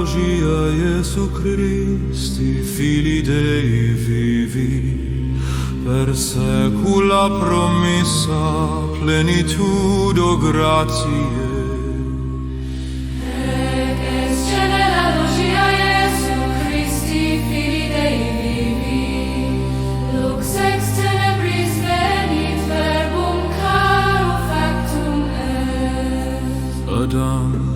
logia Iesu Christi, Filii Dei vivi, per secula promissa, plenitudo gratiae. Adam,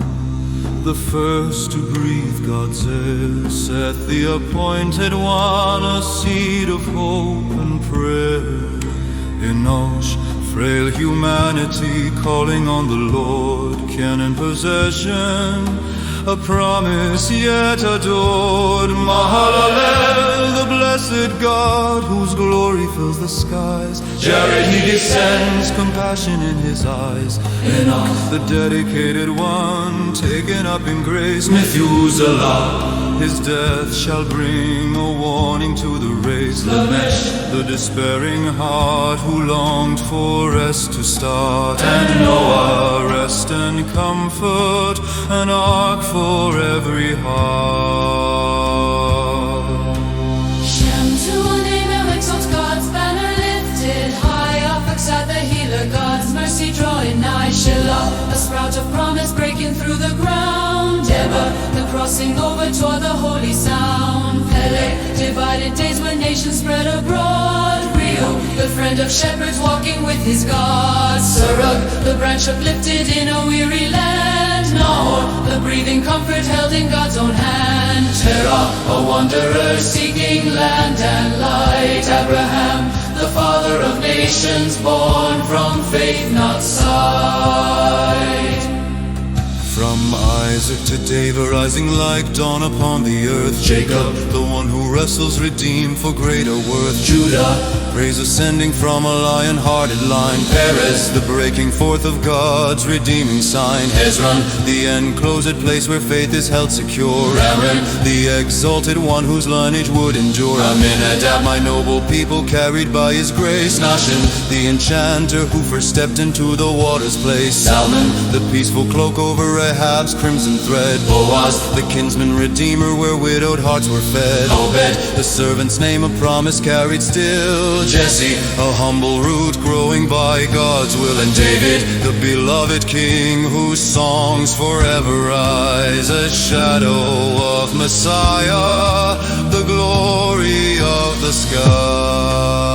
the first to breathe God's air, set the appointed one a seed of hope and prayer. Enosh, frail humanity calling on the Lord, can in possession a promise yet adored. Mahalalel, the blessed God, whose glory fills the skies. Jared, he descends, compassion in his eyes. Enoch, the dedicated one, taken up in grace. Methuselah, his death shall bring a warning to the race. Lamech, the despairing heart, who longed for rest to start. And Noah, rest and comfort, an ark for every heart. Shem to a name and exalt God's banner lifted high. Arphaxad the healer, God's mercy drawing nigh. Shelah, a sprout of promise breaking through the ground. Deborah, the crossing over toward the holy sound. Peleg, divided days when nations spread abroad. Rio, the friend of shepherds walking with his God. Serug, the branch uplifted in a weary land. Nahor, the breathing comfort held in God's own hand. Terah, a wanderer seeking land and light. Abraham, the father of nations, born from faith not sight. From Isaac to David, rising like dawn upon the earth. Jacob, the one who wrestles, redeemed for greater worth. Judah, praise ascending from a lion-hearted line. Perez, the breaking forth of God's redeeming sign. Hezron, the enclosed place where faith is held secure. Aaron, the exalted one whose lineage would endure. Aminadab, my noble people carried by his grace. Nahshon, the enchanter who first stepped into the water's place. Salmon, the peaceful cloak over Rahab's crimson thread. Boaz, the kinsman redeemer where widowed hearts were fed. Obed, the servant's name a promise carried still. Jesse, a humble root growing by God's will. And David, the beloved king whose songs forever rise. A shadow of Messiah, the glory of the sky.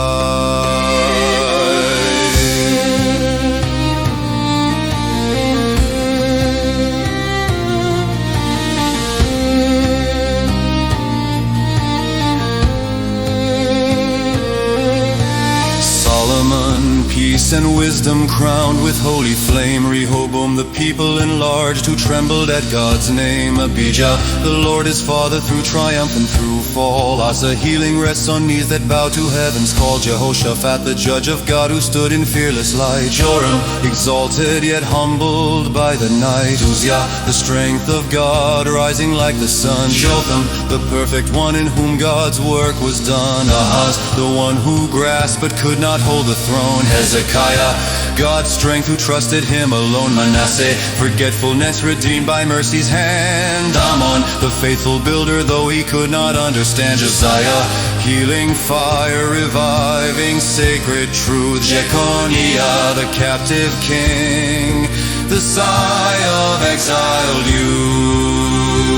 Peace and wisdom crowned with holy flame. Rehoboam, the people enlarged who trembled at God's name. Abijah, the Lord is Father through triumph and through fall. Asa, healing rests on knees that bow to heaven's call. Jehoshaphat, the judge of God who stood in fearless light. Joram, exalted yet humbled by the night. Uzziah, the strength of God rising like the sun. Jotham, the perfect one in whom God's work was done. Ahaz, the one who grasped but could not hold the throne. Hezekiah, God's strength who trusted him alone. Manasseh, forgetfulness redeemed by mercy's hand. Amon, the faithful builder though he could not understand. Josiah, healing fire, reviving sacred truth. Jeconiah, the captive king, the sigh of exiled youth.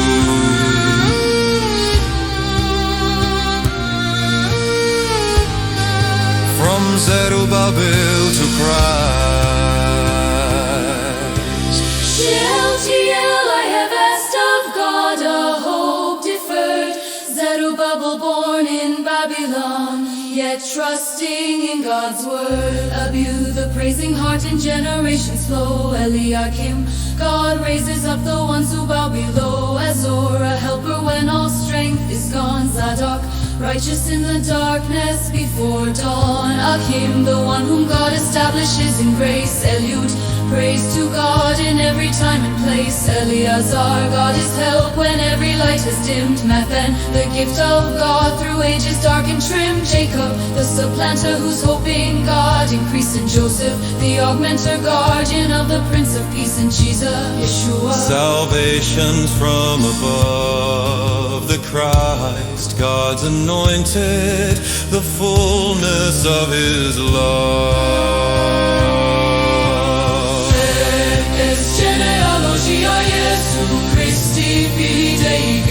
From Zerubbabel to Christ. Shealtiel, I have asked of God a hope deferred. Zerubbabel born in Babylon, yet trusting in God's word. Abiud, the praising heart in generations flow. Eliakim, God raises up the ones who bow below. Azor, a helper when all strength is gone. Zadok, righteous in the darkness before dawn. Achim, the one whom God establishes in grace. Eliud, Praise to God in every time and place. Eleazar, God is help when every light has dimmed. Mathan, the gift of God through ages dark and trim. Jacob, the supplanter whose hope in God increased. In Joseph, the augmenter, guardian of the Prince of Peace. In Jesus, Yeshua, Salvation's from above, the Christ, God's anointed, the fullness of His love. Es genealogia Jesu Christi, Fili Dei